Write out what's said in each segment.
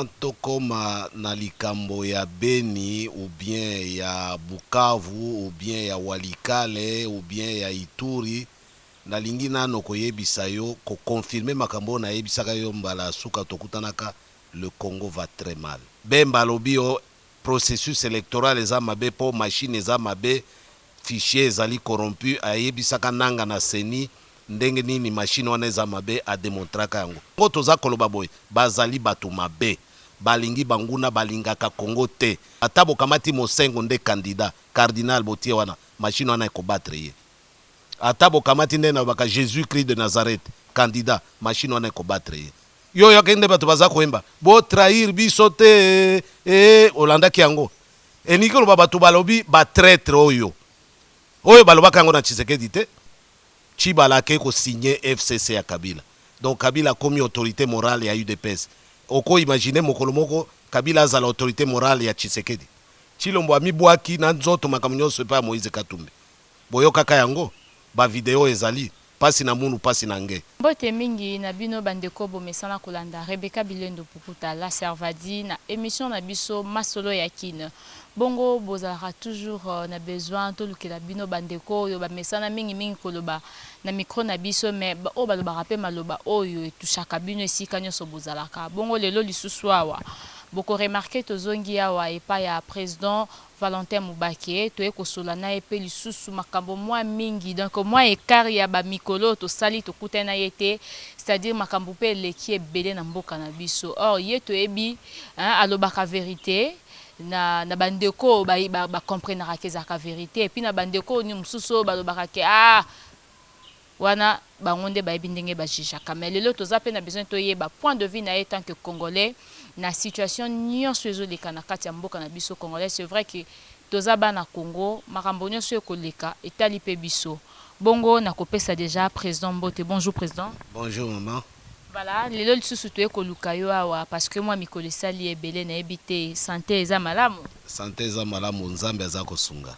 Tokoma na likambo ya Beni ou bien ya Bukavu ou bien ya Walikale ou bien ya Ituri na lingi nano koyebisa yo ko confirmer makambo na yebisaka yo mbala suka tokutanaka le Congo va très mal. Bemba lobi o processus électoral eza mabe po machine eza mabe fichier ezali corrompu ayebisaka nanga na seni ndenge nini machine wana eza mabe ademontraka yango. Ngo toza koloba boy bazali bato mabe balingi banguna balingaka Congo te. Ata bokamati Mosengo nde candidat cardinal botie wana machine wana ekobatre ye. Ata bokamati nde na baka Jésus Christ de Nazareth candidat machine wana ekobatre ye. Yo yakende bato baza koyemba bo trahir biso te olandaki yango. Eniki loba bato balobi ba traître oyo balobaka yango na Tshisekedi te. Chibalake ko signé FCC ya Kabila. Donc Kabila comme autorité morale ya UDPS. Oko imagine mokolo moko Kabila azala autorité morale ya Tshisekedi. Chilombo amibwaki na nzoto makambo nyonso pa Moïse Katumbi. Boyo kaka yango ba video ezali pasi na munu pasi na nge. Mbote mingi na bino bandeko bomesana kolanda Rebecca Bilendo Pukuta la Servadi na émission na biso masolo ya kine. Bongo bozara toujours na besoin to lukela bino bandeko yo bamesana mingi koloba na micro na biso mais o baloba rapé maloba oyo etushaka bino esika nyonso bozalaka. Bongo lelo lisusu awa boko remarqué tozongi awa epa ya président Valentin Mubake to ekosola na epe lisusu makambo mwa mingi donc mwa écart ya ba mikolo to sali to kutena yete c'est-à-dire makambo pe leki ebele na mboka na biso. Or yeto ebi alobaka vérité na bandeko ba comprendre que zaka vérité et puis na bandeko ni mususu balobaka ke wana bangonde ba ebindenge ba jijaka mais lelo toza pe na besoin to yeba point de vue na tant que congolais na situation nyonso ezoleka na kati ya mboka na biso congolais. C'est vrai que toza ba na Congo makambo nyonso ekoleka etali pe biso. Bongo na kopesa déjà président Mbote. Bonjour président. Bonjour maman. Voilà, lelo lisusu to ekoluka yo awa parce que moi mikolo sali ebele na ebité santé eza malamu. Santé eza malamu nzambe aza kosunga.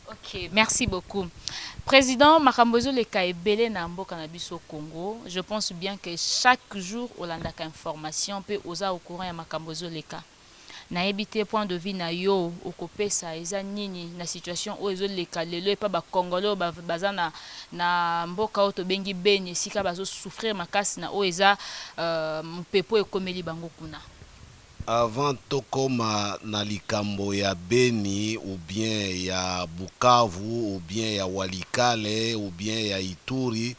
Ok, merci beaucoup. Président Makambozo leka ebele na mboka na biso Congo. Je pense bien que chaque jour olandaka information pe oza au courant ya Makambozo leka. Na ebité point de vue na yo okopesa eza nini na situation o ezo leka lelo epa ba Congolais bazana na mboka o to bengi Beni sika bazo souffrir makasi na o eza mpepo ekomeli bango kuna. Avant tokoma na likambo ya Beni ou bien ya Bukavu ou bien ya Walikale ou bien ya Ituri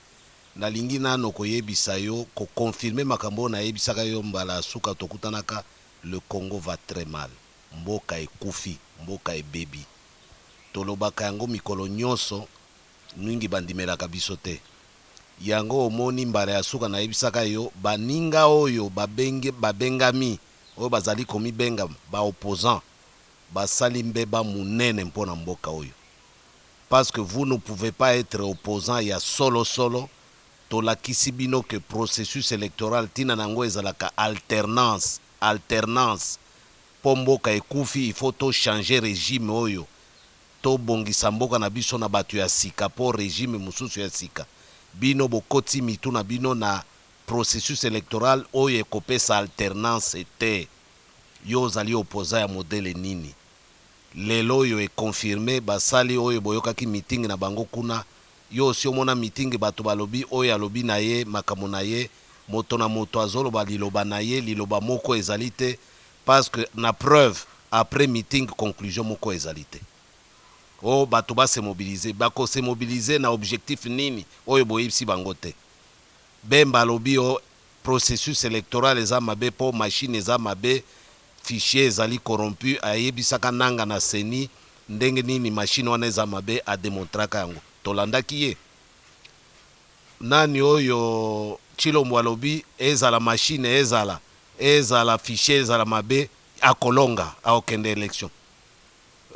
na lingi nano koyebisa yo ko confirmer makambo na yebisaka yo mbala suka tokutanaka le Congo va très mal. Mboka ekufi, mboka ebebi. Tolobaka yango mikolo nyonso mingi bandimelaka biso te. Yango omoni mbala ya suka na yebisaka yo baninga oyo babengami oyo bazali komi benga ba opposant basali mbeba munene mpona mboka oyo. Parce que vous ne pouvez pas être opposant ya solo tolakisi bino que processus électoral tina nango ezalaka alternance po mboka ekufi il faut to changer régime oyo to bongisa mboka na biso na bato ya sika po régime mususu ya sika bino bokoti mitu na bino na processus électoral oyo ekopesa alternance te. Yo zali opposant ya modele nini lelo oyo confirmé basali oyo boyokaki meeting na bango kuna yo si omona meeting bato balobi oyo alobi na ye makambo na ye moto na moto azoloba liloba na ye liloba moko ezali te parce que na preuve après meeting conclusion moko ezali te. Bato ba se mobiliser bako se mobiliser na objectif nini oyo boyebisi bango te. Bemba lobi processus électoral eza mabe po machine eza mabe fichier ezali corrompu ayebisaka nanga na seni ndenge nini machine wana eza mabe ademontraka yango. Tolandaki ye nani oyo Chilombo alobi ezala machine ezala fichier ezala mabe akolonga aokende élection.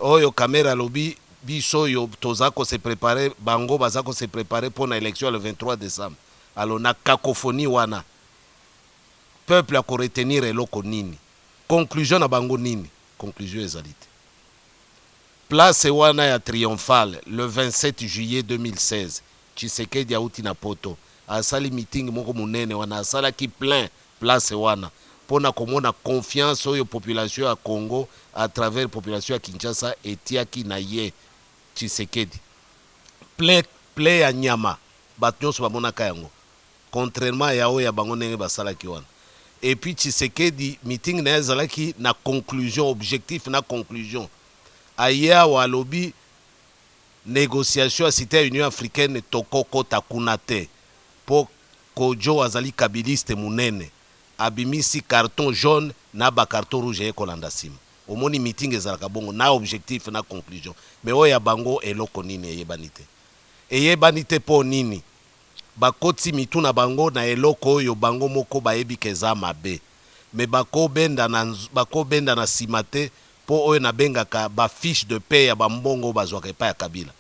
Oyo kamera alobi biso oyo toza ko se préparer bango baza ko se préparer pour na élection le 23 décembre. Alors na cacophonie wana peuple a ko retenir eloko nini conclusion na bango nini conclusion ezalite place wana ya triomphale le 27 juillet 2016 Tshisekedi auti na poto asali meeting moko munene wana asala ki plein place wana pona komona confiance oyo population ya Congo à travers population ya Kinshasa etiaki na ye Tshisekedi. Play ya nyama bato nyonso bamonaka yango contrairement ya oyo ya bango ndenge basalaki wana. Et puis Tshisekedi meeting na ezalaki na conclusion, objectif na conclusion aya wa lobi négociation à cité Union africaine tokoko takuna te po kojo azali kabiliste munene abimisi carton jaune na ba carton rouge ekolanda nsima. Omoni meeting ezalaka bongo na objectif na conclusion, mais oyo ya bango eloko nini eyebani te po nini bakoti mitu na bango na eloko oyo bango moko bayebi keza mabe, me bakobenda na nsima te po oyo nabengaka bafiche de paie ya bambongo bazwaka epai ya Kabila.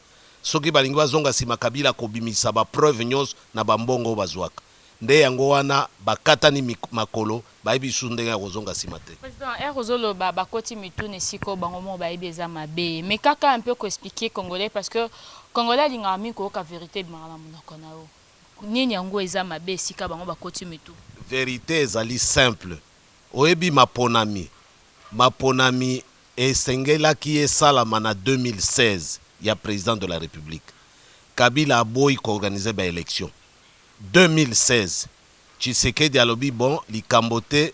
Soki balingi bazonga nsima Kabila kobimisa bapreuve nyonso na bambongo bazwaka, nde yango wana bakatani makolo bayebi su ndenge ya kozonga nsima te. Président ozoloba bakoti mitu na esika bango moko bayebi eza mabe, mais kaka un peu koexpliquer congolais parce que congolais alingaka mingi koyoka vérité ebimaka na monoko na yo. Nini yango eza mabe esika bango bakoti mitu? Vérité ezali simple. Oyebi maponami esengelaki esalama na 2016 ya président de la République. Kabila aboyi ko organiser ba élection. 2016 Tshisekedi alobi bon likambo te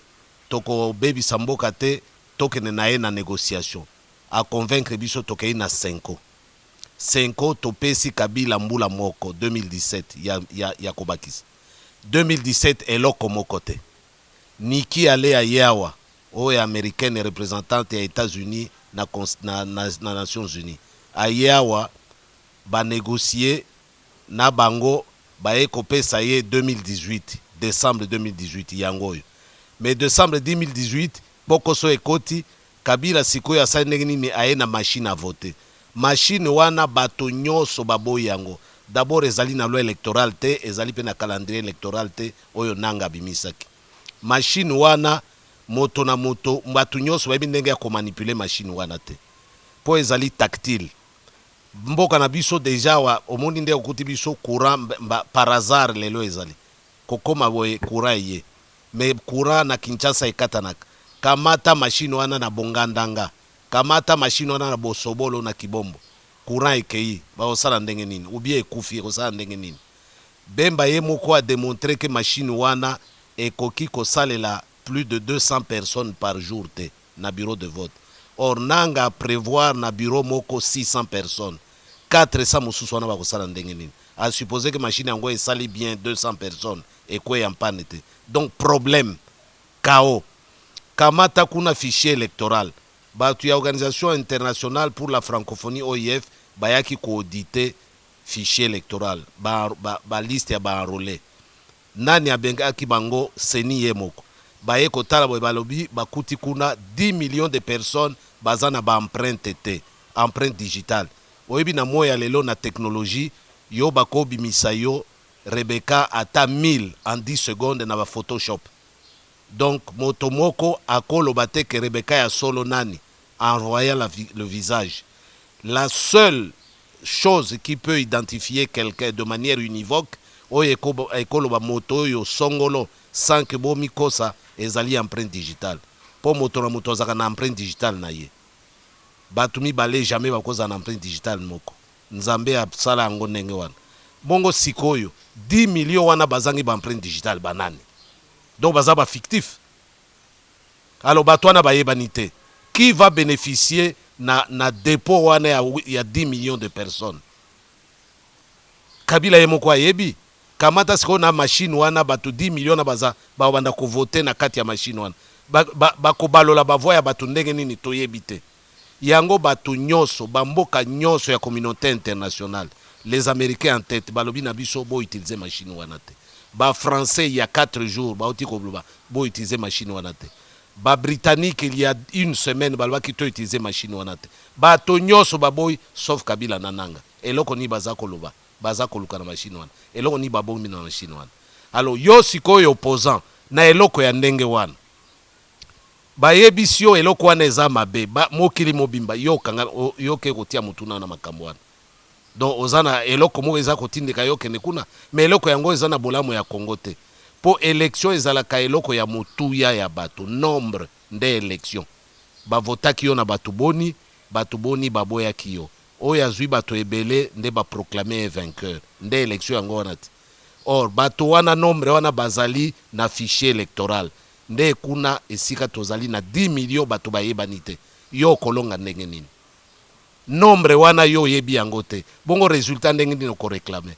toko bebisa mboka te tokene na ye na négociation a convaincre biso tokei na 5 topesi Kabila mbula moko 2017 ya kobakisa 2017 eloko moko te Niki ale ayawa oyo américaine représentante ya États-Unis na Nations Unies ayawa ba négocier na bango baye kopesa ye 2018 décembre 2018 yango oyo, mais décembre 2018 bokoso ekoti Kabila sikoyo asali ndenge nini aye na machine à voter. Machine wana bato nyonso baboyi yango, d'abord ezali na loi électorale te, ezali pe na calendrier électoral te oyo nanga bimisaki. Machine wana moto na moto bato nyonso bayebi ndenge ya komanipuler machine wana te po ezali tactile. Mboka na biso deja wa omoni nde okuti biso courant par hasard lelo ezali kokoma boye courant ye, mais courant na Kinshasa ekatanaka. Kamata machine wana na Bongandanga, kamata machine wana na Bosobolo na Kibombo, courant ekei baosala ndenge nini ou bien ekufi ekosala ndenge nini? Bemba ye moko a démontré que machine wana ekoki kosalela plus de 200 personnes par jour te na bureau de vote. Or nanga prévoir na bureau moko 600 personnes, 400 mosusu wana bakosala ndenge nini? A supposer que machine yango esali bien 200 personnes ekwe ya mpane te. Donc problème chaos. Kamata kuna fichier électoral batu ya organisation internationale pour la francophonie OIF bayaki ko-auditer fichier électoral ba liste ya ba enrôlé. Nani abengaki bango seni ye moko baye kotala boye balobi bakuti kuna 10 millions de personnes bazana ba empreinte te, empreinte digitale. Oyebi na moya lelo na technologie yo bako bimisa yo Rebecca ata 1000 en 10 secondes na ba Photoshop. Donc motomoko akolo bate que Rebecca ya solo nani envoyant le visage. La seule chose qui peut identifier quelqu'un de manière univoque oyo ekolo ba moto yo songolo sans que bo mikosa ezali empreinte digitale. Po moto na moto zaka na empreinte digitale na ye. Batumi bale jamais bakoza na empreinte digitale moko. Nzambe asala yango ndenge wana. Bongo sikoyo 10 millions wana bazangi ba empreinte digitale banani. Donc baza ba fictif. Alors batwana bayebani te. Qui va bénéficier na dépôt wana ya 10 millions de personnes? Kabila yemoko ayebi. Kamata siko na machine wana batu 10 millions na baza banda ko voter na kati ya machine wana. Bako balola bavoya ya batu ndenge nini toyebi te. Yango batu nyonso bamboka nyonso ya communauté internationale. Les Américains en tête balobi na biso bo utiliser machine wana te. Ba français il y a 4 jours ba oti ko bloba bo utiliser machine wana te. Ba britannique il y a une semaine balwa ki to utiliser machine wana te. Ba to nyonso ba boy sauf Kabila nananga. Eloko ni baza koloba baza koluka na machine wana. Eloko ni babombi na machine wana. Alors yo sikoyo opposant na eloko ya ndenge wana. Ba yebisio eloko wana eza mabe ba mokili mobimba yo kanga yo ke kotia mutuna na makambo wana. Donc ozana eloko mo eza kotindeka yo kene kuna, mais eloko yango eza na bolamo ya Congo te. Po élection ezalaka eloko ya motuya ya bato, nombre nde élection. Bavotaki yo na bato boni baboyaki yo. Oyo azwi bato ebele nde baproklame vainqueur. Nde élection yango wana ti. Or bato wana nombre wana bazali na fichier électoral. Nde kuna esika tozali na 10 millions bato bayebani te. Yo kolonga ndenge nini. Nombre wana yo yebi yango te. Bongo résultat ndenge nini ko réclamer.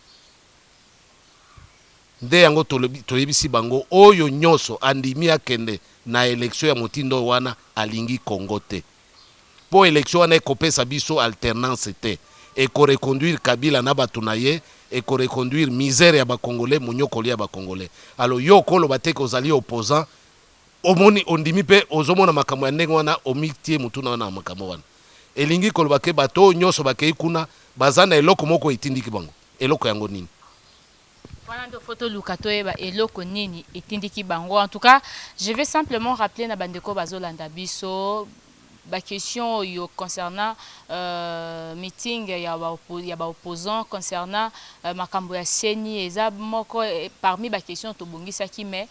Nde yango toyebisi bango oyo nyoso andimi akende na élection ya motindo wana alingi Congo te. Po élection wana ekopesa biso alternance te. Eko reconduire Kabila na bato na ye, eko reconduire misère ya bakongolais, monyokoli ya bakongolais. Alors yo kolo bateke ozali opposant, omoni ondimi pe ozomona makambo ya ndenge wana omitie mutuna wana makambo wana. Elingi koloba ke bato nyoso bakei kuna bazana eloko moko etindiki bango. Eloko yango nini? Voilà photo Lukatoeba et Loko Nini et Tindiki Bango. En tout cas, je vais simplement rappeler na bandeko bazolanda biso ba question yo concernant meeting ya ba opposant concernant makambo ya seni eza moko parmi ba question to bongisa ki mais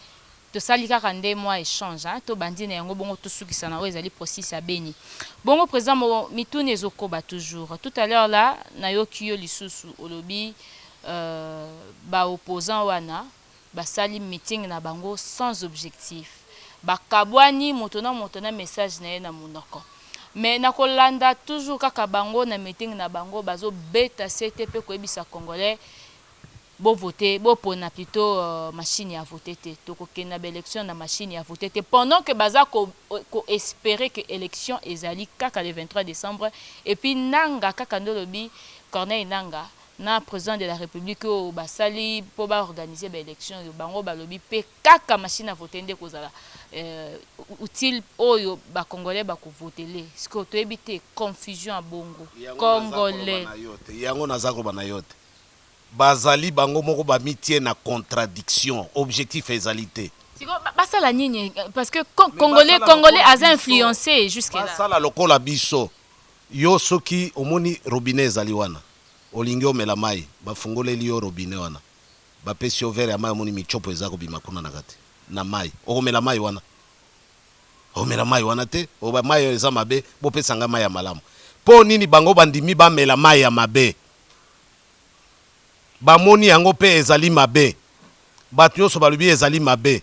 to salika kande moi échange hein to bandine yango bongo to sukisa na ezali processus ya beni. Bongo président mo mitune ezokoba toujours. Tout à l'heure là na yo kiyo lisusu olobi ba opposant wana basali meeting na bango sans objectif bakabwani motona message na ye na monoko mais na kolanda toujours kaka bango na meeting na bango bazo beta CTP ko ebisa congolais bo voter bo pona plutôt machine ya voter te to ko kena ba élection na machine ya voter te pendant que baza ko espérer que élection ezali kaka le 23 décembre et puis nanga kaka ndolobi Corneille Nanga na président de la République au basali pour organiser ba élection yo bango balobi pe kaka machine à voter nde kozala utile oyo ba congolais ba ko voter ce que to éviter confusion à bongo congolais yango nazako bana yote bazali bango moko ba mitie na contradiction objectif ezalité basala nini parce que congolais a influencé jusque là basala lokola biso yo soki omoni robinet ezali wana olingi omela mai bafungoleli yo robinet wana bapesi yo vere ya mai omoni michopo eza kobima kuna na kati na mai okomela mai wana omela mai wana te oba mai eza mabe bopesanga mai ya malamu po nini bango bandimi bamela mai ya mabe bamoni yango pe ezali mabe bato nyonso balobi ezali mabe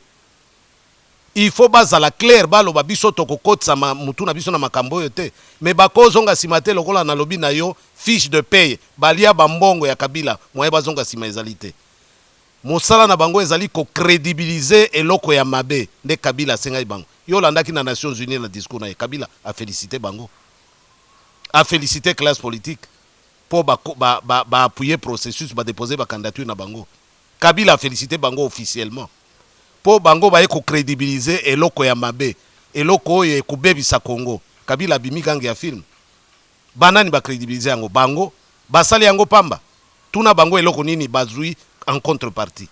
il faut bazala clair baloba biso tokokotisa mutu na biso na makambo oyo te me bakozonga nsima te lokola na lobi na yo fiche de paye balia bambongo ya Kabila moye bazonga nsima ezali te mosala na bango ezali kocrédibilize eloko ya mabe nde Kabila asengai bango yo landaki na Nations Unies na discours na ye Kabila a félicité bango a félicité classe politique po appuyer processus déposer ba candidature na bango Kabila a félicité bango officiellement po bango baye ko crédibiliser eloko ya mabe eloko oyo ekubebisa Congo Kabila bimikangi ya film banani ba crédibiliser yango bango basali yango pamba tuna bango eloko nini bazui en contrepartie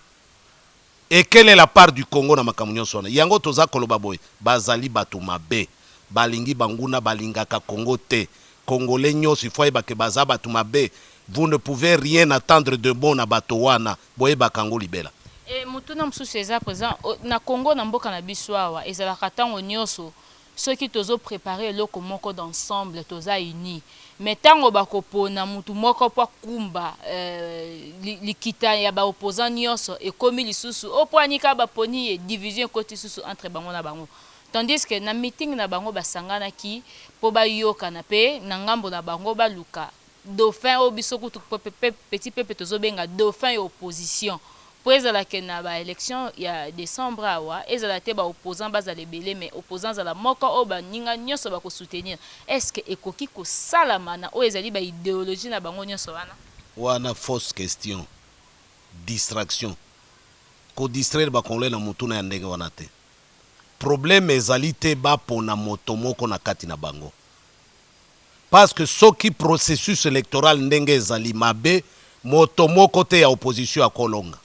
et quelle est la part du Congo na makambo nyonso wana yango toza koloba boy bazali bato mabe balingi banguna balingaka Congo te congolais nyonso il faut yebake baza bato mabe vous ne pouvez rien attendre de bon na bato wana boye bakango libela. Et mutuna msusu eza présent na Congo na mboka na biso awa ezalaka ntango nyonso soki tozo préparer eloko moko d'ensemble toza uni mais ntango bakopona mutu moko po kumba likita ya ba opposant nyonso ekomi lisusu opwanika baponi e division koti susu entre bango na bango tandis que na meeting na bango basanganaki po bayoka na pe na ngambo na bango baluka dauphin obiso kutu petit peuple tozobenga dauphin et opposition. Po ezala ke na ba élection ya décembre awa ezala te ba opposant bazala ebele mais opposant za la moko o ba ninga nyonso ba ko soutenir est-ce que ekoki ko salama na o ezali ba idéologie na bango nyonso wana fausse question distraction ko distraire ba congolais na mutuna ya ndenge wana te problème ezali te ba pona moto moko na kati na bango parce que soki processus électoral ndenge ezali mabe moto moko te ya opposition akolonga.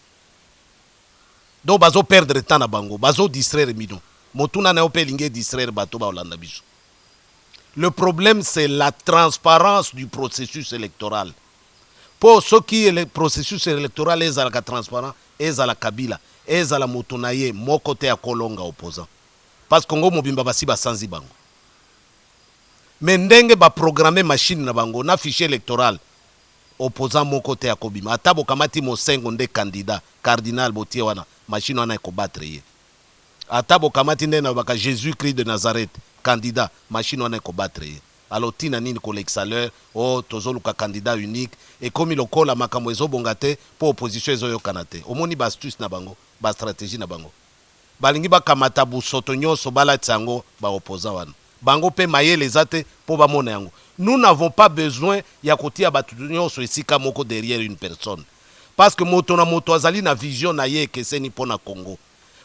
Donc bazo perdre temps na bango, bazo distraire mino. Motuna na ope linge distraire bato ba olanda biso. Le problème c'est la transparence du processus électoral. Pour ceux qui le processus électoral est à la transparent, est à la Kabila. ezala moto na ye moko te akolonga opposant parce que Congo mobimba basi basanzi bango mais ndenge baprogramme machine na bango na fichier électoral opposant moko te akobima ata bokamati mosengo nde candidat cardinal botie wana machine wana ekobatre ye ata bokamati nde na baka Jésus Christ de Nazareth candidat machine wana ekobatre ye alors tina nini kolekisa leur o tozoluka candidat unique ekomi lokola makambo ezobonga te po opposition ezoyokana te omoni bastuce na bango bastratégie na bango balingi bakamata busoto nyonso balatisa yango baopposant wana bango pe mayele eza te po bamona yango. Nous n'avons pas besoin ya kotia batu nyonso esika moko derrière une personne parce que moto na moto azali na vision na ye ekeseni mpo na Congo,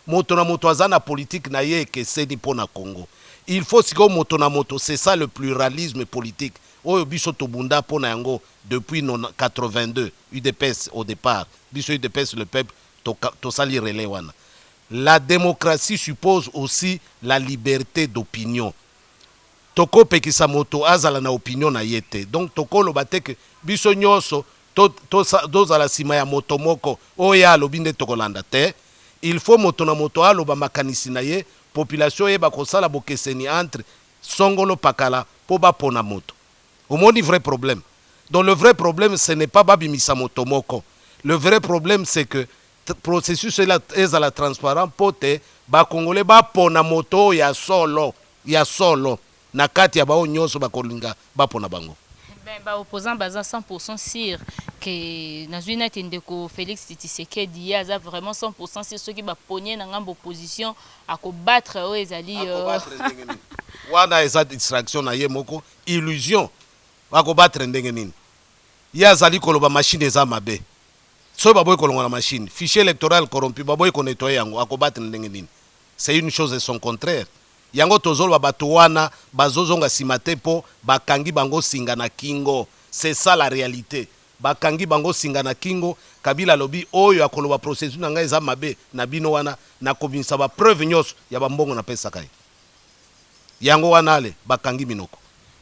moto na moto aza na politique na ye ekeseni mpo na Congo. Il faut siko moto na moto, c'est ça le pluralisme politique oyo biso tobunda mpo na yango depuis 82 UDPS au départ biso UDPS le peuple tosali relais wana. La démocratie suppose aussi la liberté d'opinion. Toko pekisa moto azala na opinion na yete. Donc toko lo bateke biso nyonso tozala sima ya moto moko oya lobinde tokolanda te. Il faut moto na moto aloba makanisi na ye population ye bakosala bokeseni entre songolo pakala po bapona moto. Omoni vrai problème. Donc le vrai problème ce n'est pas babimisa moto moko. Le vrai problème c'est que processus est à la transparent pote ba congolais ba pona moto ya solo na kati ya bao nyonso ba kolinga ba pona bango. Ben ba opposant baza 100% sûr que nazwina tendeko Félix Tshisekedi aza vraiment 100% sûr ceux qui ba pogné na ngambo opposition à combattre o ezali wana eza distraction na ye moko illusion ba combattre ndenge nini ya zali koloba machine eza mabe. So baboy kolonga la machine, fichier électoral corrompu, baboy ko nettoyer yango, akobattre ndenge nini. C'est une chose et son contraire. Yango tozolo bato wana bazozonga simate po bakangi bango singa na kingo. C'est ça la réalité. Bakangi bango singa na kingo, Kabila lobi oyo akoloba processus na ngai eza mabe na bino wana na kobinisa ba preuve nyos ya bambongo na pesa kai. Yango wana ale bakangi minoko.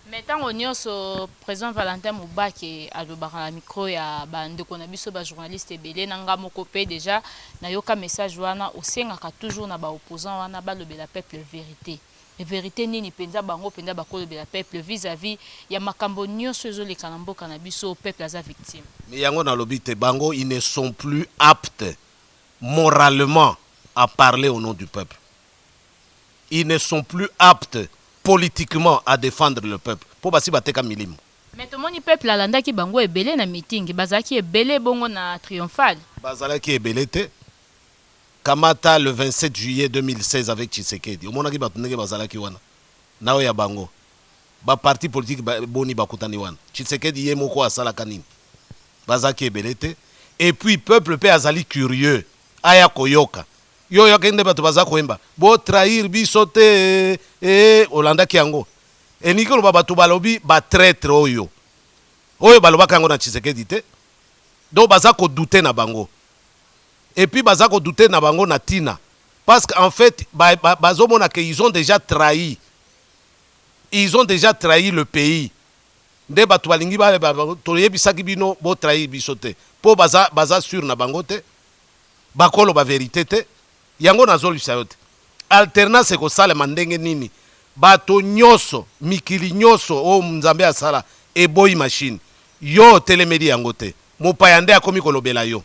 Mettons au nyonso président Valentin Mubake alobaka na micro ya bandeko na biso ba journaliste ebele na nga moko pe déjà na yoka message wana osengaka toujours na ba opposant wana balobela peuple vérité. Vérité nini penza bango penza bakolobela peuple vis-à-vis ya makambo nyonso ezoleka na mboka na biso peuple aza victime. Mais yango na lobi te bango ils ne sont plus aptes moralement à parler au nom du peuple. Ils ne sont plus aptes politiquement à défendre le peuple. Pour basi bateka milimo. Mais tout le monde peuple alanda ki bango ebele na meeting, bazaki ebele bongo na triomphal. Bazalaki ebele te. Kamata le 27 juillet 2016 avec Tshisekedi. Omonaki batunenge bazalaki wana. Nao ya bango. Ba parti politique boni bakutani wana. Tshisekedi ye moko asala kanini. Bazaki ebele te. Et puis peuple pe azali curieux. Aya koyoka. Yo yakende bato baza koyemba bo trahir biso te olanda kiango enikolo bato balobi ba traître oyo baloba kango na Tshisekedi te do baza ko douter na bango et puis baza ko douter na bango na tina parce qu'en fait bazomona que ils ont déjà trahi le pays nde bato balingi ba toyebisaki bino bo trahir biso te po baza sur na bango te bakolo ba vérité te. Yango nazolisa yote alternance ekosalema ndenge nini bato nyonso mikili nyonso o nzambe asala eboyi machine yo telemedi yango te mopaya nde akomi kolobela yo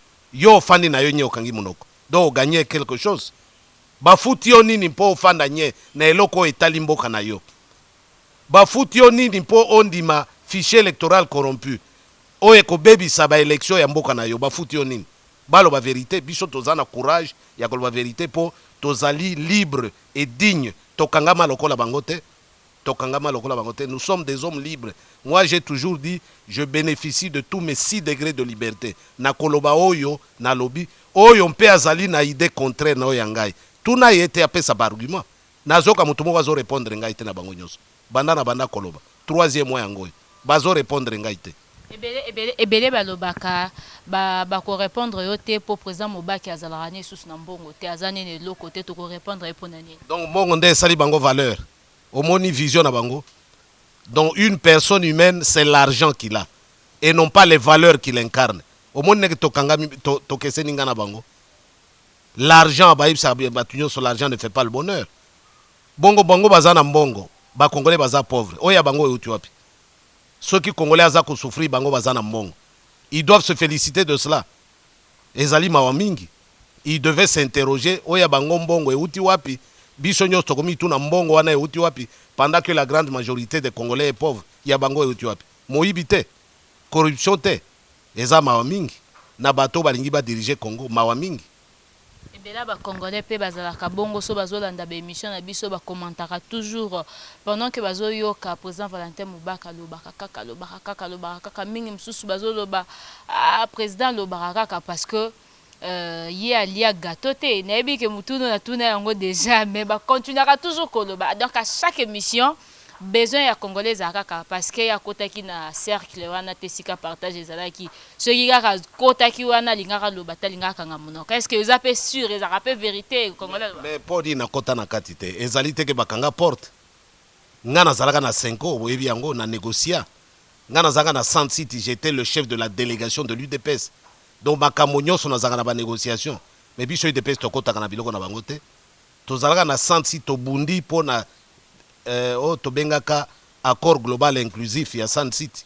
ofandi na yo nye okangi monoko donc oganye quelque chose bafuti yo nini mpo ofanda nye na eloko etali mboka na yo bafuti yo nini mpo ondima fichier électoral corrompu oyo ekobebisa baélection ya mboka na yo bafuti yo nini baloba vérité biso tozana courage ya koloba vérité po tozali libre et digne tokangama lokola bangote nous sommes des hommes libres. Moi j'ai toujours dit je bénéficie de tous mes 6 degrés de liberté na koloba oyo na lobi oyo mpe azali na idée contraire na oyo ngai tuna yete apesa ba argument nazoka mutu moko azo répondre ngai te na bango nyonso banda na banda koloba troisième mois yango bazo répondre ngai te. Ebele balobaka ba ko répondre yo te pour président Mobaki azalaka ne sous na mbongo te azane ne loko te to ko répondre e pona nini. Donc mbongo nde sali bango valeur. Omoni vision na bango. Donc une personne humaine c'est l'argent qu'il a et non pas les valeurs qu'il incarne. Omoni ne to kanga to keseni ngana bango. l'argent sur l'argent ne fait pas le bonheur. Bongo bongo baza na mbongo, ba congolais baza pauvre. Oya bango euti wapi. Ceux qui congolais aza ko souffrir bango baza na mbongo. Ils doivent se féliciter de cela. Ezali mawa mingi. Ils devaient s'interroger oya bango mbongo euti wapi. Biso nyos tokomi tu na mbongo wana euti wapi pendant que la grande majorité des Congolais est pauvre. Ya bango euti wapi. Moyibi te. Corruption te. Eza mawa mingi. Na bato balingi ba diriger Congo mawa mingi. Bela ba congolais pe bazalaka bongo so bazolanda ba émission na biso ba commentaka toujours pendant que bazoyoka président Valentin Mubaka lobaka kaka mingi msusu bazoloba président lobaka kaka parce que ye alia gâteau te nayebi ke mutuno na tuna yango déjà mais ba continuera toujours koloba donc à chaque émission besoin ya congolais kaka parce que ya kotaki na cercle wana tesika partage ezalaki soki kaka kotaki wana lingaka loba talingaka nga monoko est-ce que vous avez sûr ezaka pe vérité congolais mais podi na kota na kati te ezali te ke bakanga porte nga nazalaka na 5 ans boyebi yango na négocia nga nazalaka na Sand City j'étais le chef de la délégation de l'UDPS donc makambo nyonso nazalaka na banégociation mais biso UDPS tokotaka na biloko na bango te tozalaka na Sand City tobundi mpo na tobengaka accord global inclusif ya Sand City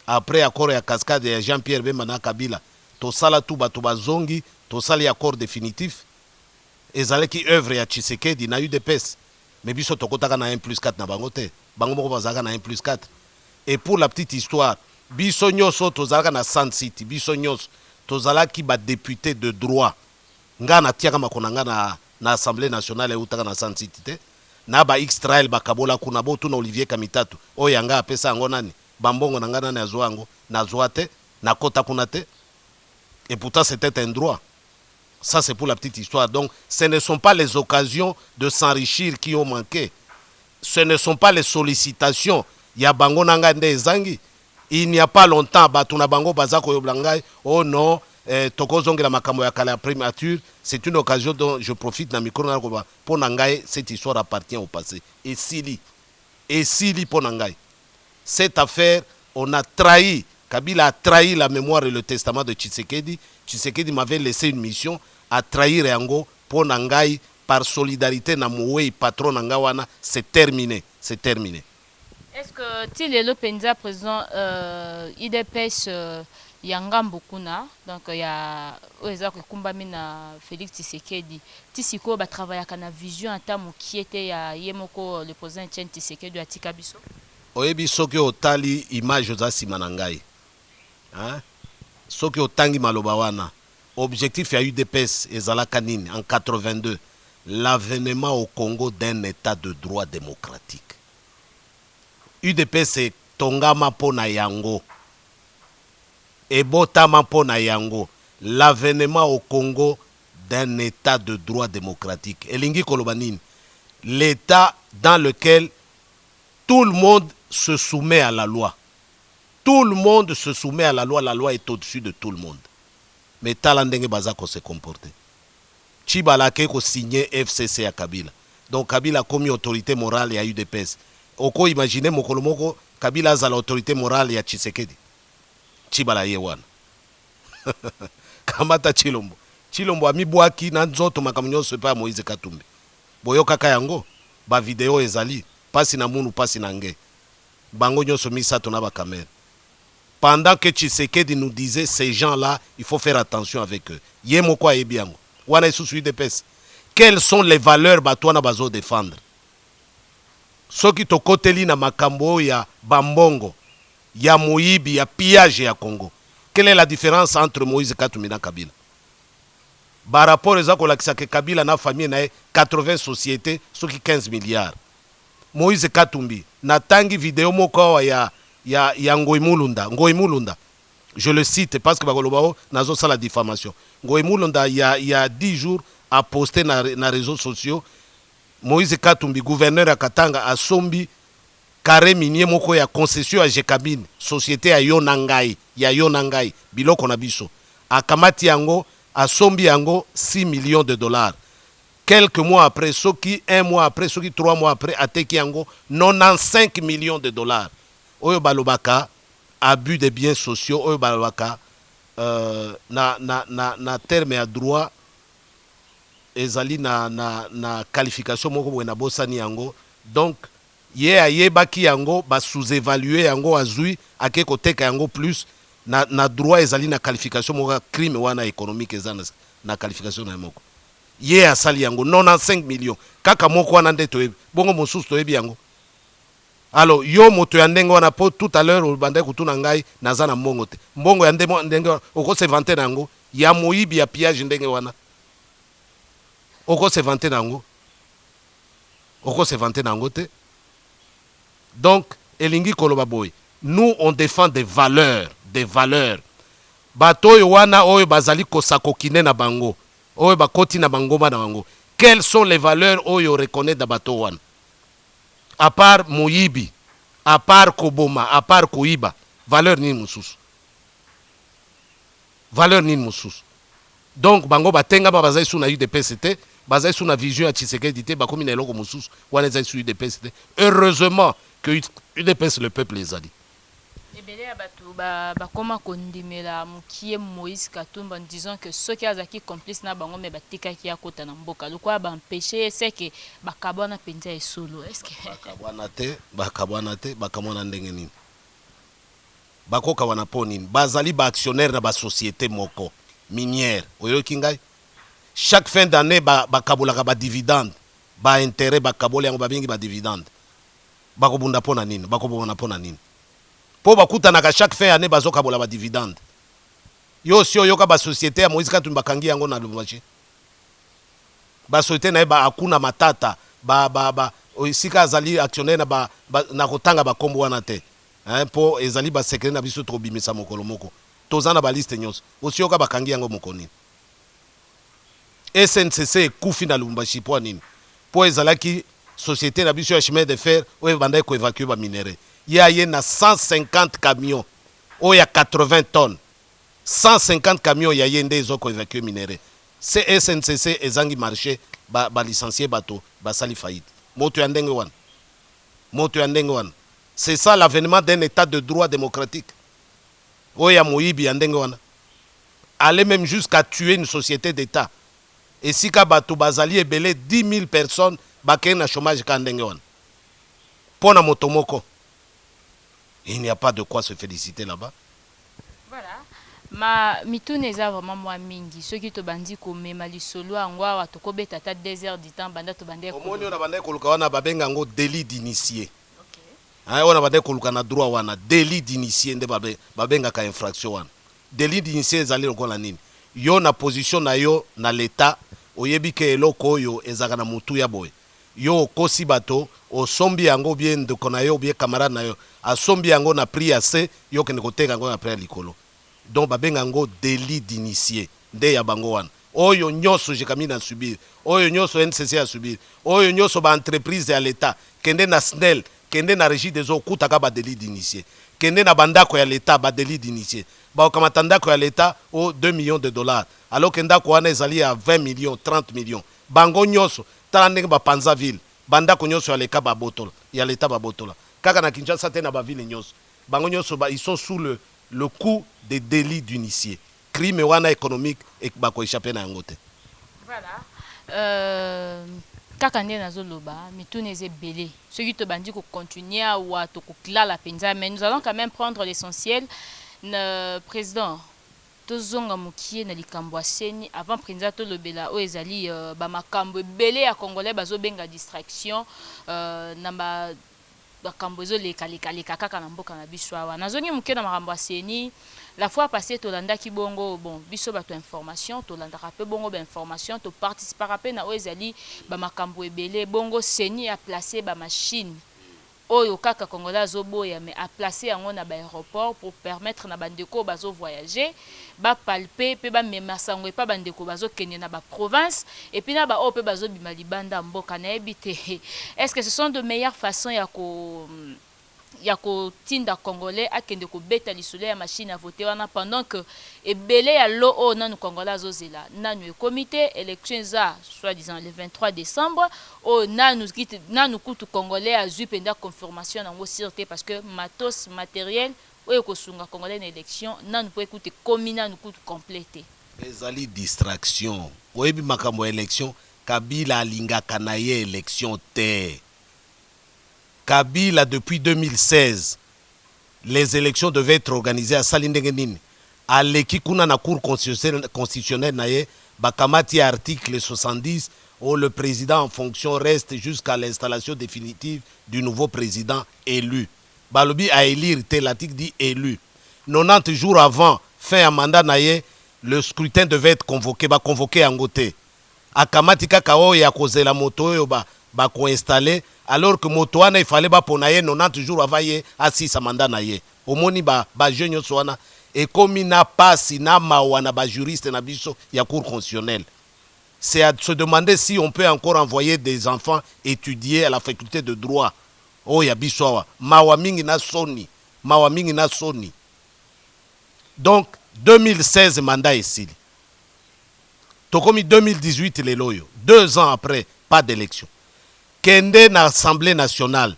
après accord ya cascade ya Jean-Pierre Bemba na Kabila tosala tu bato bazongi tosali accord définitif ezalaki œuvre ya Tshisekedi na UDPS mais biso tokotaka na 1+4 na bango te bango moko bazalaka na 1+4 et pour la petite histoire biso nyonso tozalaka na Sand City biso nyonso tozalaki badéputé de droit nga natiaka makona nga na assemblée nationale eutaka na Sand City te na ba Israël bakabola kuna botu na Olivier Kamitatu oyo yanga apesa yango nani bambongo na nga nani azwa yango nazwa te na kota kuna te et pourtant c'était un droit. Ça c'est pour la petite histoire. Donc ce ne sont pas les occasions de s'enrichir qui ont manqué, ce ne sont pas les sollicitations ya bango nanga nde ezangi. Il n'y a pas longtemps batuna bango bazako yoblangai oh non tokozongela makambo ya kala primature. C'est une occasion dont je profite na micro na ko pour nangai cette histoire appartient au passé. Et Sili pour nangai. Cette affaire on a trahi, Kabila a trahi la mémoire et le testament de Tshisekedi. Tshisekedi m'avait laissé une mission à trahir yango pour nangai par solidarité na moué patron nangawana, c'est terminé, c'est terminé. Est-ce que Tilelo Penza président IDPS Yangambo kuna donc il y a oza ko kumbami na Félix Tshisekedi tisiko ba travailler na vision entamu qui était ya yemoko le président Etienne Tshisekedi atika biso oyebi soki otali image za sima na ngai hein soki otangi maloba wana objectif ya UDPS ezalaka nini en 82 l'avènement au Congo d'un état de droit démocratique. UDPS est tongama pona yango ebotama pona yango l'avènement au Congo d'un état de droit démocratique. Elingi koloba nini l'état dans lequel tout le monde se soumet à la loi. Tout le monde se soumet à la loi est au-dessus de tout le monde. Mais talandenge bazako se comporter. Chibala ko signé FCC à Kabila. Donc Kabila a commis autorité morale à UDPS. Oko imaginez mokolomoko Kabila a l'autorité morale à Tshisekedi. Chibala yewana. Kamata Chilombo. Chilombo ami bwaki na nzoto makamunyo se pa Moïse Katumbi. Boyo kaka yango ba vidéo ezali pasi na munu pasi na nge. Bango nyoso misato na ba kamera. Pendant que Tshisekedi nous disait ces gens-là, il faut faire attention avec eux. Yemoko ayebiango. Wana isusu UDPS. Quelles sont les valeurs batwana bazo défendre? Soki tokoteli na makambo ya bambongo, ya moyibi, ya pillage ya Congo. Quelle est la différence entre Moïse Katumbi na Kabila? Par rapport à kolakisa ke Kabila na famille na 80 sociétés, soki 15 milliards. Moïse Katumbi na tangi vidéo moko ya Ngoimulunda. Je le cite parce que bakolobao nazo sala diffamation. Ngoimulunda il y a 10 jours a posté na réseaux sociaux Moïse Katumbi gouverneur à Katanga a sombi carré minier moko ya concession à Jekabine société ya Yonangai biloko na biso akamati yango a sombi yango 6 millions de dollars. Quelques mois après, un mois après, 3 mois après, ateki yango 95 millions de dollars. Oyo balobaka abus des biens sociaux, oyo balobaka na terme ya droit ezali na qualification moko boye na bosani yango. Donc ye ayebaki yango ba sous-évaluer yango azui ake koteka yango plus na droit ezali na qualification moko crime wana économique eza na qualification na moko. Ye asali yango 95 millions kaka moko wana nde toyebi bongo mosusu toyebi yango. Alors yo moto ya ndenge wana po tout à l'heure obandaki kutuna ngai naza na mbongo te mbongo ya ndenge okose vante nango ya moyibi ya pillage ndenge wana okose vante nango te. Donc elingi koloba boy, nous on défend des valeurs bato oyo wana oyo bazali kosakokine na bango oyo bakoti na bangoma na bango. Quelles sont les valeurs oyo reconnaît da bato wana? À part moyibi, à part koboma, à part koiba, valeur nini mususu? Donc bango batenga ba bazali suna UDPS te, bazali suna vision ya Tshisekedi te, bakomi na eloko mususu wana ezali su UDPS te. Heureusement que UDPS le peuple les a dit. Ebele ya bato bakoma kondimela mukie Moïse Katumba en disant que ceux qui azaki complice na bango me batikaki ya kota na mboka lokwa ba empêcher c'est que bakabwana penza esolo. Est-ce que bakabwana te bakamona ndenge nini? Bakoka wana po nini? Bazali ba actionnaire na ba société moko minière. Oyoki ngai? Chaque fin d'année bakabolaka ba dividende, ba intérêt bakabola yango babengi ba dividende. Bakobunda pona nini? Bakobona pona nini? Po bakutanaka chaque fin année bazokabola ba dividende. Yo si oyoka ba société ya Moïse Katumba bakangi yango na Lubumbashi. Ba société na ba akuna matata sika azali actionnaire na kotanga ba kombo wana te. Po ezali ba secret na biso to bimisa mokolo moko. Tozana ba liste nyonso. Osi yoka bakangi yango mokoni. SNCC kufi na Lubumbashi po nini? Po ezalaki société na biso ya chemin de fer oyo bandai ko évacuer ba minerais. Il y a 150 camions, il y a 80 tonnes. 150 camions, il y a des autres qui évacuent minéraux. C'est SNCC et Zangi marché, licencié bateau, sali faillite. C'est ça l'avènement d'un état de droit démocratique. Oya Moïbi Yandengoana. Aller même jusqu'à tuer une société d'État. Et si Kabatou Bazali est belé 10 000 personnes, Baken a chômage Kandengoana. Pona Motomoko. Il n'y a pas de quoi se féliciter là-bas. Voilà. Ma mituneza vraiment moi mingi. Ceux qui te bandit comme mali solo angwa wa toko beta ta 2 heures du temps banda to bandé ko. Omoni ona bandé ko luka wana babenga ngo délit d'initié. OK. Ah ona bandé ko luka na droit wana délit d'initié nde babenga ka infraction wana. Délit d'initié ezali lokola nini? Yo na position na yo na l'état oyebi ke eloko yo ezaka na mutu ya boy. Yo kosi bato osombi yango bien ndeko na yo bien camarade na yo asombi yango na prix assez yo kende koteka yango na prix likolo. Donc babenga yango délit d'initié nde ya bango wana. Oyo nyoso jekami na subir, oyo nyoso NCC a subir, oyo nyoso ba entreprise ya l'état kende na SNEL, kende na régie des eaux kutaka ba délit d'initié, kende na bandako ya l'état ba délit d'initié. Ba okamata ndako ya l'état au 2 millions de dollars alors que ndako wana ezali à 20 millions 30 millions. Bango nyoso tala ndenge ba Panza ville bandako nyoso ya leka ba botola ya l'état ba botola kaka na Kinshasa te na ba ville nyoso bango nyoso ils sont sous le coup des délits d'initié crime wana économique et bako échapper na yangote. Voilà. Kaka nde nazoloba mituneze belé ceux qui te bandi ko continuer ou to ko klala penza mais nous allons quand même prendre l'essentiel. Le président tozonga mukie na likambo aseni avant président to lobela o ezali ba makambo belé ya congolais bazo benga distraction na bakambo zo leka kaka na mboka na biso awa nazongi mukie na makambo aseni la fois passée tolanda ki bongo bon biso bato information tolanda rapé bongo ba information to participer rapé na o ezali ba makambo ebele bongo seni a placer ba machine oyo kaka congolais zoboya mais a placer yango na ba aéroport pour permettre na bandeko bazo voyager ba palper pe ba memasango pa bandeko bazo kenya na ba province et puis na ba o pe bazo bima libanda mboka na ebité. Est-ce que ce sont de meilleures façons ya ko tinda congolais akende ko beta lisolo ya machine à voter wana pendant que ebele ya lo o nanu congolais zozela nanu e comité élection za soit disant le 23 décembre o nanu kutu congolais azui penda confirmation nango sûreté parce que matos matériel o ko sunga congolais na élection nanu po écouter komina nu kutu compléter. ezali distraction oyebi makambo ya élection. Kabila alingaka na ye élection te. Kabila depuis 2016 les élections devaient être organisées à Salindenge nini aleki kuna na cour constitutionnelle na ye bakamati article 70 où le président en fonction reste jusqu'à l'installation définitive du nouveau président élu. Balobi a élire te, l'article dit élu. 90 jours avant fin à mandat na ye, le scrutin devait être convoqué, ba convoqué en côté. Akamati kaka o ya kozela moto yo ba ko installer alors que moto wana il fallait ba ponaye 90 jours avant ye assis mandat na ye. Omoni ba jeune soana et comme na pasi na mawana ba juriste na biso ya cour constitutionnelle. C'est à se demander si on peut encore envoyer des enfants étudier à la faculté de droit. Oh ya biso mawa mingi na soni, mawa mingi na soni. Donc 2016 mandat esili. Tokomi 2018 les loyo. 2 ans après, pas d'élection. Kende na Assemblée nationale.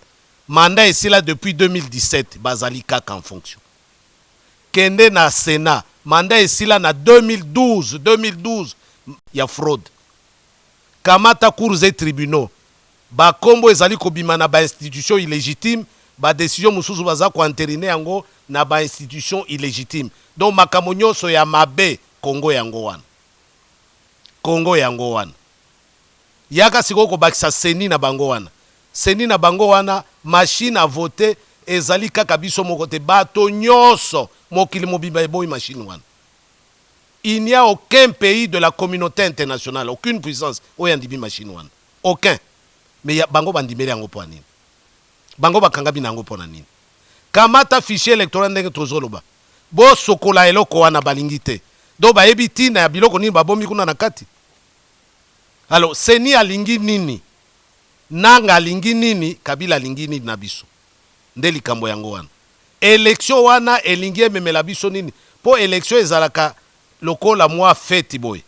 Mandat ici là depuis 2017. Bazali kaka en fonction. Kende na Sénat. Mandat ici là na 2012. 2012. Il y a fraude. Kamata cours et tribunaux. Ba kombo ezali kobima na ba institution illégitime. Ba décision mususu baza ko entériner yango na ba institution illégitime. Donc makambo nyonso ya mabe Congo yango wana. Congo yango wana. Yaka sikoko bakisa seni na bango wana. Seni na bango wana machine à voter ezali kaka biso moko te bato nyonso mokili mobimba boy machine wana. Il n'y a aucun pays de la communauté internationale, aucune puissance oyandibi machine wana. Aucun. Mais bango bandimeli yango po nini? Bango bakanga binango po na nini? Kamata fichier électoral ndenge tozoloba. Bo sokola eloko wana balingi te. Do ba ebiti na biloko nini babombi kuna na kati. Alors, seni alingi nini? Nanga alingi nini? Kabila alingi nini na biso? Nde likambo yango wana. Élection wana elingi ememela biso nini? Po élection ezalaka lokola mwa feti boy.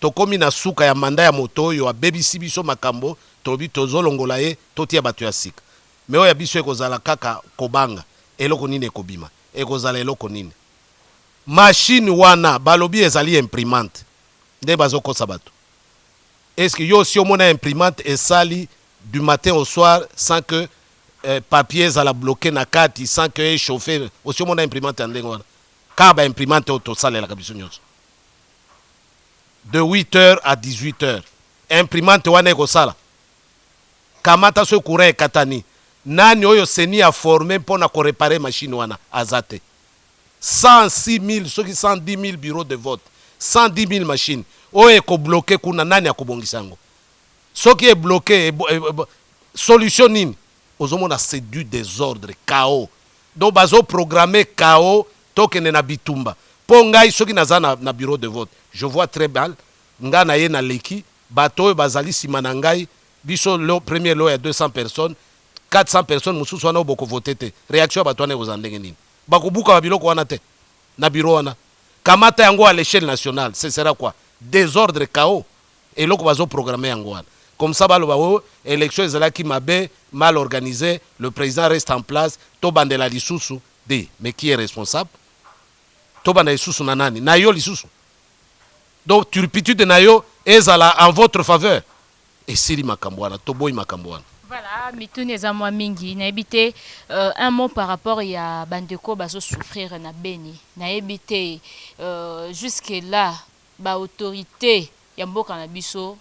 Tokomi na suka ya manda ya moto oyo abebisi biso makambo, tobi tozolongola ye, totia bato ya sika. Me oyo ya biso ekozala kaka kobanga, eloko nini ekobima? Ekozala eloko nini? Machine wana balobi ezali imprimante. Nde bazokosa bato. Est-ce que yo si on a imprimante et sali du matin au soir sans que papier à la bloquer na kati sans que chauffer aussi on a imprimante en lengua ka ba imprimante auto sale la kabiso nyonso de 8h à 18h imprimante wana ko sala kamata so courant katani nani oyo seni a formé pour na ko réparer machine wana azate 106 000 ceux qui 110 000 bureaux de vote 110 000 machines oye ko bloqué kuna nani akobongisa yango soki est bloqué solution nini ozomona c'est du désordre chaos donc bazo programmer chaos tokene na bitumba po ngai soki naza na bureau de vote je vois très mal nga na ye na leki bato oyo bazali sima na ngai biso le premier lot ya 200 personnes 400 personnes mususu wana oboko voter te réaction ya bato wana ekozala ndenge nini bakobuka babiloko wana te na bureau wana kamata yango à l'échelle nationale ce sera quoi? Désordre chaos et loko bazo programmer yango wana comme ça baloba o élection ezalaki mabe mal organisé le président reste en place to bandela lisusu de mais qui est responsable to banda lisusu na nani na yo lisusu donc turpitude na yo ezala en votre faveur et sili makambo wana to boy makambo wana. Voilà, mitune eza mwa mingi na ebité un mot par rapport ya bandeko bazo souffrir na Beni na ebité jusque là ba autorité ya mboka na biso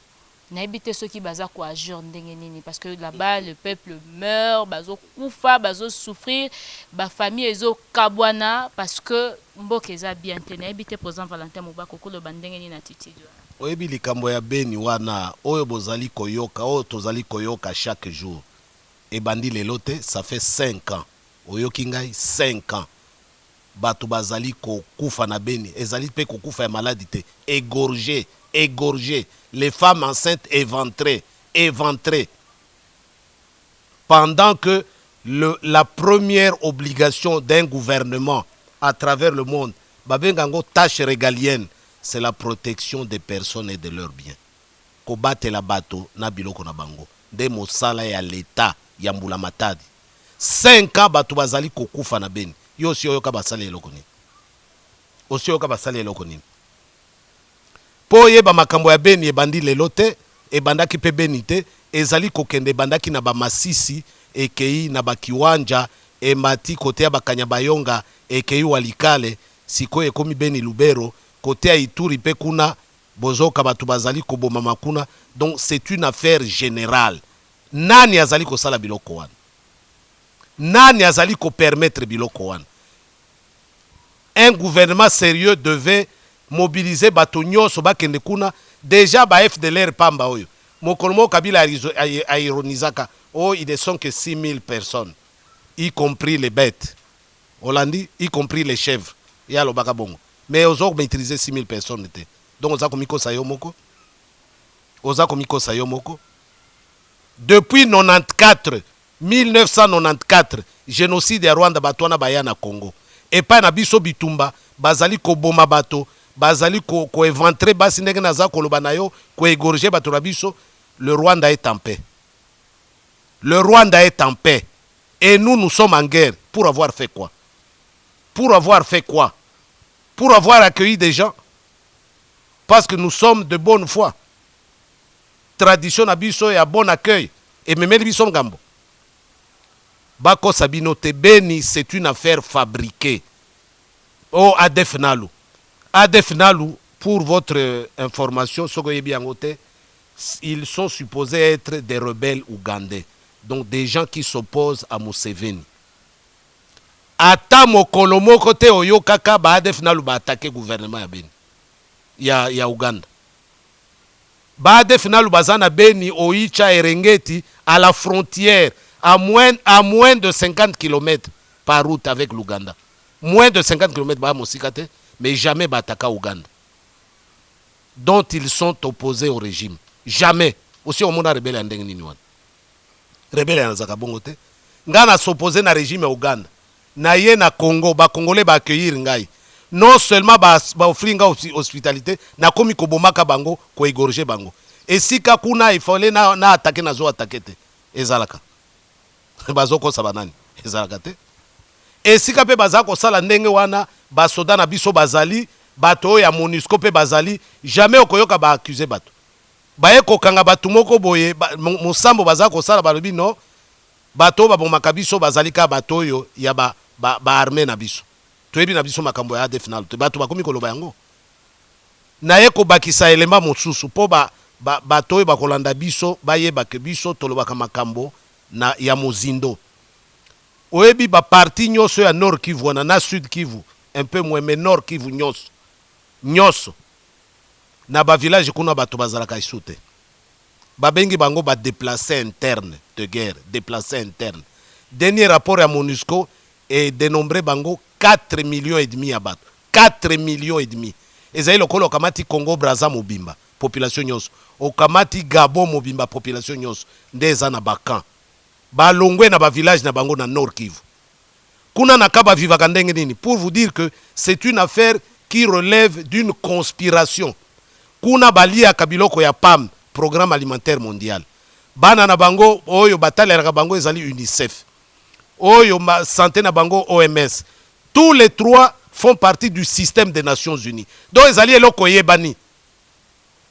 na ebité ceux qui baza ko agir ndenge nini parce que là-bas le peuple meurt bazo kufa bazo souffrir ba famille ezo kabwana parce que mboka eza bien te na ebité président Valentin Mubako ko lo bandenge nini na titidi oyebi likambo ya Beni wana oyo bozali koyoka oyo tozali koyoka chaque jour ebandi lelo te ça fait 5 ans oyoki ngai 5 ans bato bazali kokufa na Beni ezali pe kokufa ya maladie te égorgé les femmes enceintes éventrées pendant que la première obligation d'un gouvernement à travers le monde babengango tâche régalienne c'est la protection des personnes et de leurs biens. Kobate la bato na biloko na bango. De mosala ya l'état ya mbula matadi. 5 ans bato bazali kokufa na Beni. Yo si oyoka basali eloko nini. Osi oyoka basali eloko nini. po yeba makambo ya Beni ebandi lelo te, ebandaki pe Beni te, ezali kokende ebandaki na ba Masisi ekei na bakiwanja emati kote ya Bakanyabayonga ekei Walikale sikoyo ekomi Beni Lubero kote ya Ituri pe kuna bozoka batu bazali koboma makuna. Donc c'est une affaire générale. Nani azali kosala biloko wana? Nani azali ko permettre biloko wana? Un gouvernement sérieux devait mobiliser bato nyonso bakende kuna. Déjà ba FDLR pamba oyo mokolo Kabila a ironisaka, oh ils ne sont que 6000 personnes, y compris les bêtes Hollandi, y compris les chèvres ya lobaka bongo, mais ozo maîtriser 6000 personnes te. Donc oza komiko sayo moko, oza komiko sayo moko. Depuis 1994 génocide ya Rwanda batwana baya na Congo et pas na biso bitumba bazali koboma bato, bazali ko éventrer basi ndenge naza koloba na yo ko égorger bato na biso. Le Rwanda est en paix. Le Rwanda est en paix. Et nous sommes en guerre. Pour avoir fait quoi? Pour avoir fait quoi? Pour avoir accueilli des gens. Parce que nous sommes de bonne foi. Tradition abiso et à bon accueil. Et même les biso ngambo. Bako Sabino Tebeni, c'est une affaire fabriquée. Oh, Adef Nalu. Adef Nalu, pour votre information, Sogoye Biangote, ils sont supposés être des rebelles ougandais. Donc des gens qui s'opposent à Museveni. Ata mokolo moko te oyo kaka ba ADF Nalu ba attaquer gouvernement ya Beni. Ya Uganda. Ba ADF Nalu bazana Beni, Oicha, Erengeti, à la frontière, à moins de 50 km par route avec l'Ouganda. Moins de 50 km ba mosikate, mais jamais ba attaquer Ouganda. Dont ils sont opposés au régime. Jamais. Aussi au monde a rebelle en dengue nini wana. Rebelle en zakabongo te. Ngana s'opposer na régime ya Uganda. Na ye na Congo, ba Congolais ba accueillir ngai. Non seulement ba offrir nga hospitalité, na komi kobomaka bango, ko égorger bango. Et si kakuna il fallait na attaquer na zo attaquer te. Ezalaka. Bazoko sabanani. Ezalaka te. Et si ka pe bazako sala ndenge wana, ba soda na biso bazali, bato ya MONUSCO pe bazali, jamais okoyoka ba accuser bato. Baye kokanga batu moko boye musambo baza kosala balobi no bato babomaka biso bazali ka bato yo ya ba armée na biso toyebi na biso makambo ya ADF Nalu bato bakomi koloba yango na ye kobakisa elema mosusu po bato oyo bakolanda biso bayeba ke biso tolobaka makambo na ya mozindo. Oyebi ba parti nyonso ya Nord Kivu na Sud Kivu un peu moins, mais Nord Kivu nyonso na ba village kuna bato bazalaka isute. Babengi bango ba déplacés internes de guerre, déplacés internes. Dernier rapport à MONUSCO est dénombré bango 4,5 millions ya bato. 4,5 millions. Ezali lokolo kamati Congo Brazza mobimba population nyonso. Okamati Gabon mobimba population nyonso ndeza na bakan. Ba longwe na ba village na bango na Nord Kivu. Kuna nakaba vivaka ndenge nini pour vous dire que c'est une affaire qui relève d'une conspiration. Kuna balia kabiloko ya PAM, Programme Alimentaire Mondial. Bana na bango oyo batalera bango ezali UNICEF. Oyo santé na bango OMS. Tous les trois font partie du système des Nations Unies. Donc ezali eloko yebani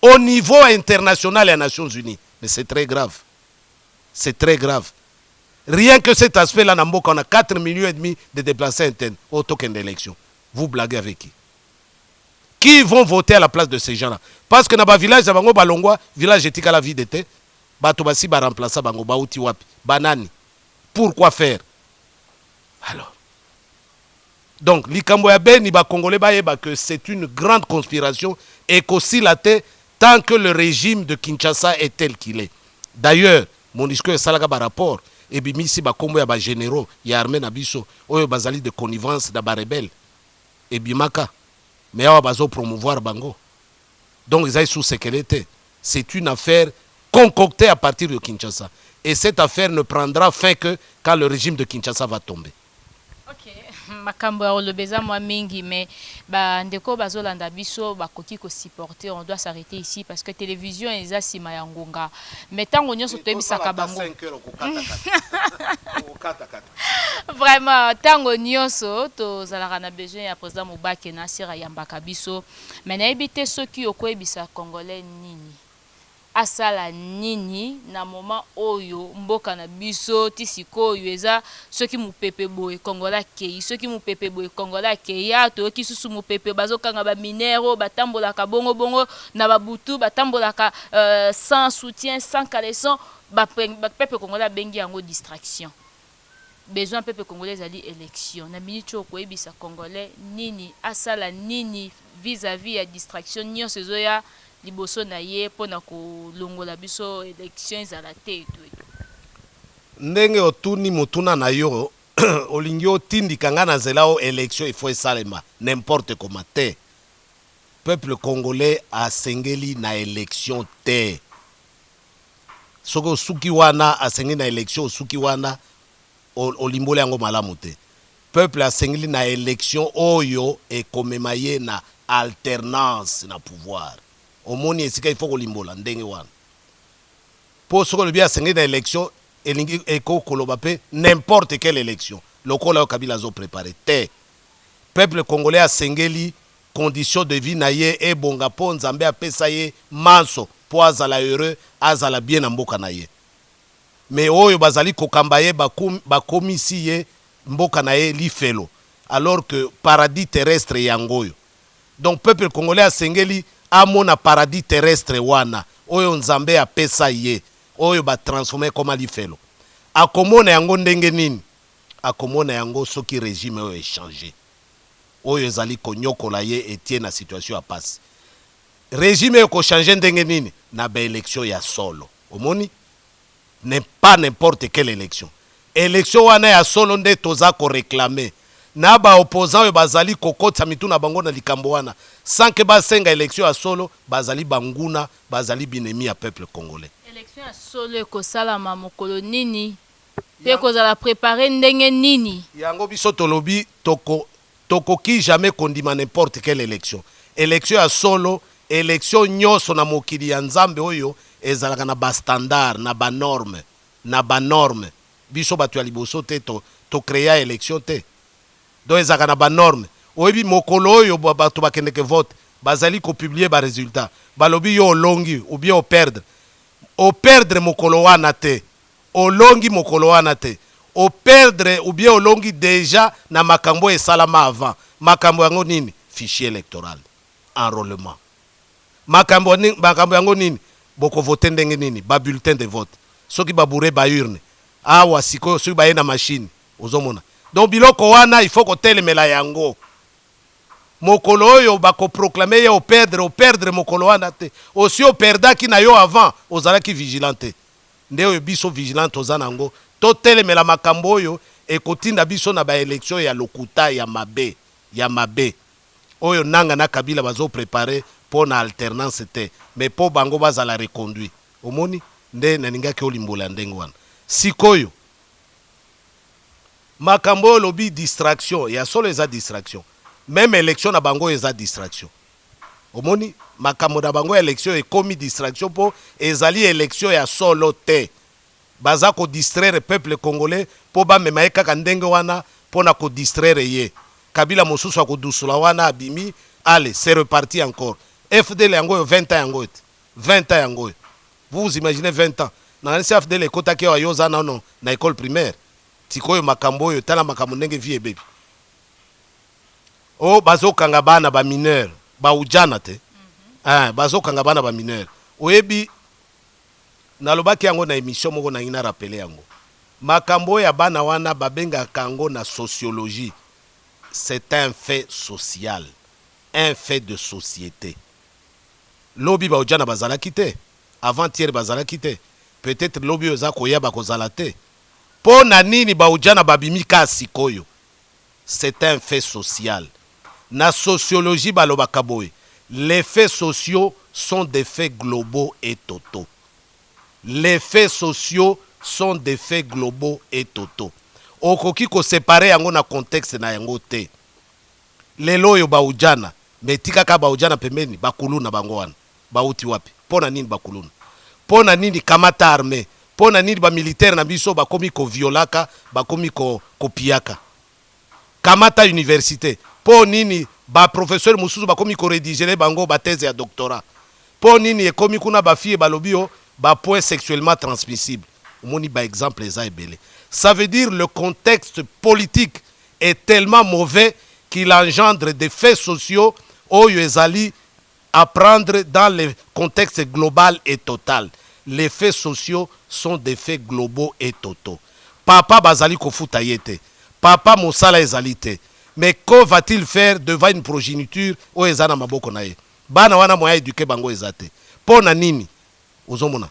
au niveau international des Nations Unies. Mais c'est très grave. C'est très grave. Rien que cet aspect-là, on a 4,5 millions de déplacés internes au token d'élection. Vous blaguez avec qui? Qui vont voter à la place de ces gens-là? Parce que dans le village, le village est la vie d'été. Batobasi va remplacer bango bauti wapi banani. Pourquoi faire? Alors. Donc, likambo ya Beni ba Congolais ba que c'est une grande conspiration et qu'aussi la tête tant que le régime de Kinshasa est tel qu'il est. D'ailleurs, mon discours est salaga ba rapport et bimisi ba kombo ya ba généraux ya armée na biso oyo bazali de connivence da ba rebelle et bimaka. Mais on va promouvoir bango. Donc ils aillent sous sécurité. C'est une affaire concoctée à partir de Kinshasa. Et cette affaire ne prendra fin que quand le régime de Kinshasa va tomber. Ok. Makambo ya olobeza mwa mingi mais ba ndeko bazolanda biso bakoki ko supporter, on doit s'arrêter ici parce que télévision eza sima ya ngonga mais tango nyonso toyebisaka bango Vraiment, tango nyonso to zalaka na besoin ya président Mubake na sira yambaka biso. Mais na ebité soki okoyebisa congolais nini. Asala nini na moment oyo mboka na biso tisikoyo eza soki mupepe boye Kongola kei soki mupepe boye Kongola kei ya to ki susu mupepe bazokanga ba minero batambolaka bongo bongo na babutu batambolaka sans soutien sans caleçon ba pepe Kongola bengi yango distraction. Besoin pepe Congolais ali élection na minute okoyebisa Congolais nini asala nini vis-à-vis ya distraction nyonso ezoya liboso na ye pona ko longola biso élection ezala te to ndenge otuni mutuna na yo olingi otindika nga na nzela o élection il faut esalema n'importe comment te. Peuple congolais asengeli na élection te. Soki osuki wana asengeli na élection osuki wana olimbole yango malamu te. Peuple asengeli na élection oyo ekomema ye na alternance na pouvoir. Omoni esika il faut kolimbola ndenge wana. Po soko lobi asengeli na élection elingi eko koloba pe n'importe quelle élection. Lokola yo Kabila zo préparé te. Peuple congolais asengeli condition de vie na ye e bonga po Nzambe apesa ye manso po azala heureux azala bien na mboka na ye. Mais oyo bazali kokamba ye bakomisi ye mboka na ye lifelo alors que paradis terrestre yangoyo. Donc peuple congolais asengeli amona paradis terrestre wana oyo Nzambe apesa ye oyo ba transformer comme lifelo. Akomona yango ndenge nini? Akomona yango soki régime oyo échanger. Oyo ezali konyokola ye etie na situation ya passe. Régime oyo ko changer ndenge nini? Na ba élection ya solo. Omoni? N'est pas n'importe quelle élection. Élection wana ya solo nde toza ko réclamer. Na ba opposant yo bazali kokota mituna bango na likambo wana. Sans que basenga élection ya solo, bazali banguna, bazali binemi ya peuple congolais. élection ya solo ko sala mokolo nini? Pe ko za la préparer ndenge nini? Yango biso tolobi toko ki jamais kondima n'importe quelle élection. Élection ya solo, élection nyonso na mokili ya Nzambe oyo ezalaka na ba standard, na ba norme. Biso batu ya liboso te to créer élection te. Donc ezalaka na ba norme. Oyebi mokolo oyo bato bakendeke vote, bazali ko publier ba résultat. Balobi yo olongi ou bien o perdre mokolo wana te. Olongi mokolo wana te. O perdre ou bien olongi déjà na makambo esalama avant. Makambo yango nini? Fichier électoral. Enrôlement. Makambo yango nini? Boko vote ndenge nini? Ba bulletin de vote. Soki babure ba urne. Awa siko soki ba na machine. Ozomona. Donc biloko wana il faut ko telemela yango. Mokolo oyo bako proclamer ye o perdre mokolo wana te. Aussi o perdaki na yo avant, ozalaki vigilante. Nde oyo biso vigilante ozana ngo. To telemela makambo oyo ekotinda biso na ba élection ya lokuta ya mabe. Oyo nanga na Kabila bazo préparer pour na alternance te. Mais po bango bazala reconduit. Omoni nde naningaki olimbola ndenge wana. Sikoyo makambo lobi distraction ya solo eza distraction. Même élection na bango eza distraction. Omoni makambo na bango élection ekomi distraction po ezali élection ya solo te. Baza ko distraire peuple congolais po ba mema kaka ndenge wana pona ko distraire ye. Kabila mosusu akodusula wana abimi, allez, c'est reparti encore. FDL yango 20 ans yango. 20 ans yango. Vous imaginez 20 ans. Na nsi FDL ekota ke yoza non na école primaire. Tikoyo makambo yo tala makambo ndenge vie baby. Oh bazokanga bana ba mineur, ba ujana te. Bazokanga bana ba mineur. Oyebi nalobaki yango na émission moko na ina rappeler yango. Makambo ya bana wana babenga kango na sociologie. C'est un fait social, un fait de société. Lobi ba ujana bazala kite, avant-hier bazala kite. Peut-être lobi oza koyeba kozala te. Po na nini ba ujana babimi ka sikoyo. C'est un fait social. Na sociologie baloba kaboy. Les faits sociaux sont des faits globaux et totaux. Les faits sociaux sont des faits globaux et totaux. Okoki ko séparer yango na contexte na yango te. Lelo yo ba ujana, metika ka ba ujana pembeni bakuluna bango wana. Bauti wapi? Pona nini bakuluna? Pona nini kamata armée? pona nini ba militaire na biso bakomi ko violaka bakomi ko kopiaka kamata université po nini ba professeur mususu bakomi ko rédiger bango ba thèse ya doctorat po nini ekomi kuna ba fille balobio ba point sexuellement transmissible omoni ba exemple eza ebele. Ça veut dire le contexte politique est tellement mauvais qu'il engendre des faits sociaux oyo ezali à prendre dans le contexte global et total. Les faits sociaux sont des faits globaux et totaux. Papa bazali kofuta yete, papa mosala ezali te. Mais que va-t-il faire devant une progéniture o ezana maboko na ye? Bana wana moya éduquer bango ezate. Pona nini? Ozomona.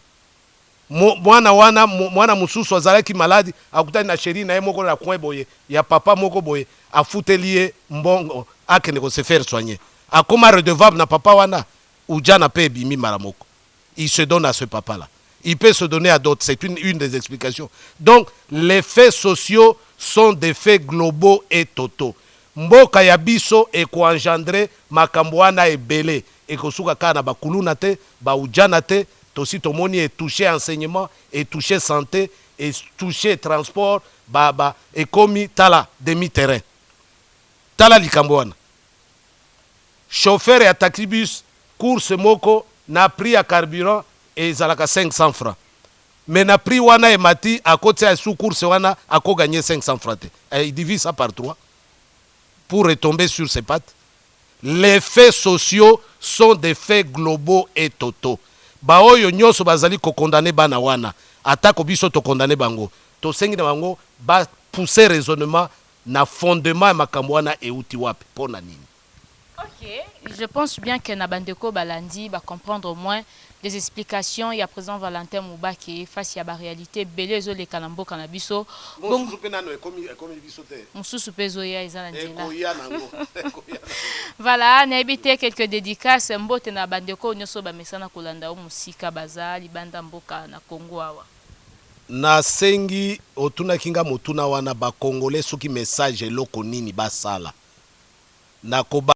Mwana mususu azalaki maladi akutani na sheri na ye moko na coin boye ya papa moko boye afuteli mbongo akende ko se faire soigner. Akoma redevable na papa wana ujana pe bimi maramoko. Il se donne à ce papa-là. Il peut se donner à d'autres. C'est une des explications. Donc, les faits sociaux sont des faits globaux et totaux. Mboka ya biso e ko engendrer makambwana ebele e ko suka kana bakuluna te, ba ujana te, tosi tomoni e toucher enseignement, et toucher santé, et toucher transport, e komi tala demi-terrain. Tala likambwana. Chauffeur ya taxibus, course moko, na prix à carburant et zalaka 500 francs. Mais na prix wana et mati à côté à sous course wana a ko gagner 500 francs. Et il divise ça par 3 pour retomber sur ses pattes. Les faits sociaux sont des faits globaux et totaux. Ba oyo nyoso bazali ko condamner bana wana. Atako biso to condamner bango. To sengi na bango ba pousser raisonnement na fondement makambo wana e uti wapi pona nini. Ok, je pense bien que Nabandeko Balandi va comprendre au moins des explications. Il y a présent Valentin Mouba qui est face à la réalité. Belezo le Kalambo Kanabiso. Bon, voilà, n'habitez quelques dédicaces. Mbote Nabandeko Nyoso Bamesana Kolanda ou Musika Baza, Libanda Mboka na Congo awa. Na sengi otuna kinga motuna wana ba Congolais soki message loko nini basala. Na koba